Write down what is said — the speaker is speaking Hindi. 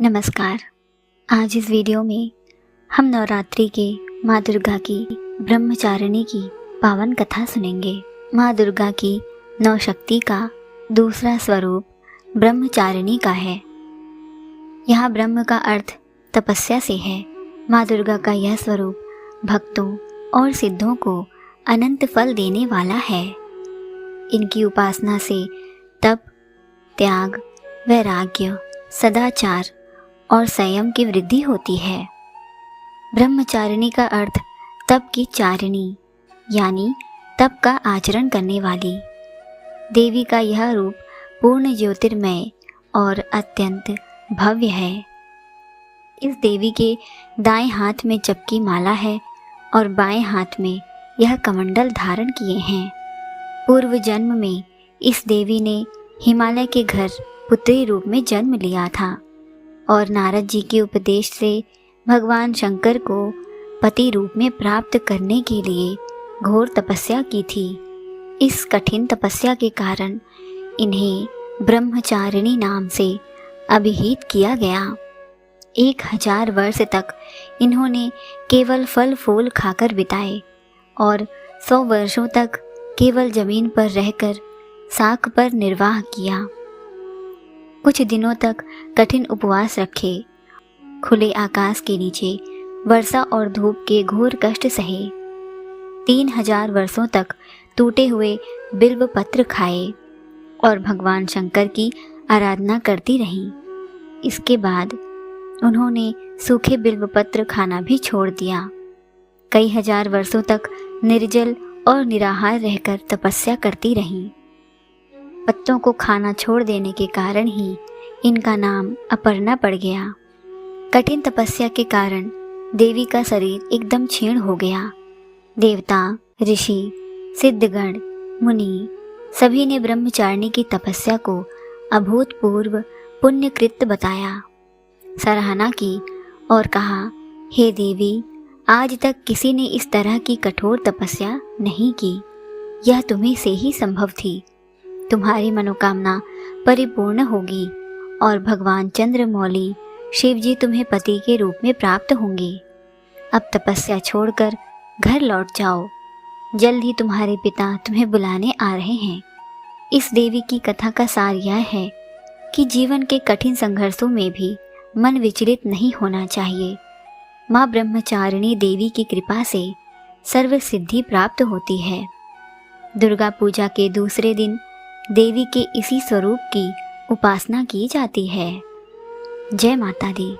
नमस्कार। आज इस वीडियो में हम नवरात्रि के माँ दुर्गा की ब्रह्मचारिणी की पावन कथा सुनेंगे। माँ दुर्गा की नवशक्ति का दूसरा स्वरूप ब्रह्मचारिणी का है। यहाँ ब्रह्म का अर्थ तपस्या से है। माँ दुर्गा का यह स्वरूप भक्तों और सिद्धों को अनंत फल देने वाला है। इनकी उपासना से तप, त्याग, वैराग्य, सदाचार और संयम की वृद्धि होती है। ब्रह्मचारिणी का अर्थ तप की चारिणी यानी तप का आचरण करने वाली। देवी का यह रूप पूर्ण ज्योतिर्मय और अत्यंत भव्य है। इस देवी के दाएं हाथ में जप की माला है और बाएं हाथ में यह कमंडल धारण किए हैं। पूर्व जन्म में इस देवी ने हिमालय के घर पुत्री रूप में जन्म लिया था और नारद जी के उपदेश से भगवान शंकर को पति रूप में प्राप्त करने के लिए घोर तपस्या की थी। इस कठिन तपस्या के कारण इन्हें ब्रह्मचारिणी नाम से अभिहित किया गया। 1000 वर्ष तक इन्होंने केवल फल फूल खाकर बिताए और 100 वर्षों तक केवल जमीन पर रहकर साख पर निर्वाह किया। कुछ दिनों तक कठिन उपवास रखे, खुले आकाश के नीचे वर्षा और धूप के घोर कष्ट सहे। 3000 वर्षों तक टूटे हुए बिल्व पत्र खाए और भगवान शंकर की आराधना करती रहीं। इसके बाद उन्होंने सूखे बिल्व पत्र खाना भी छोड़ दिया। कई हजार वर्षों तक निर्जल और निराहार रहकर तपस्या करती रहीं। पत्तों को खाना छोड़ देने के कारण ही इनका नाम अपर्णा पड़ गया। कठिन तपस्या के कारण देवी का शरीर एकदम क्षीण हो गया। देवता, ऋषि, सिद्धगण, मुनि सभी ने ब्रह्मचारिणी की तपस्या को अभूतपूर्व पुण्यकृत बताया, सराहना की और कहा, हे देवी, आज तक किसी ने इस तरह की कठोर तपस्या नहीं की। यह तुम्हीं से ही संभव थी। तुम्हारी मनोकामना परिपूर्ण होगी और भगवान चंद्रमौली शिवजी तुम्हें पति के रूप में प्राप्त होंगे। अब तपस्या छोड़कर घर लौट जाओ। जल्द ही तुम्हारे पिता तुम्हें बुलाने आ रहे हैं। इस देवी की कथा का सार यह है कि जीवन के कठिन संघर्षों में भी मन विचलित नहीं होना चाहिए। माँ ब्रह्मचारिणी देवी की कृपा से सर्व सिद्धि प्राप्त होती है। दुर्गा पूजा के दूसरे दिन देवी के इसी स्वरूप की उपासना की जाती है। जय माता दी।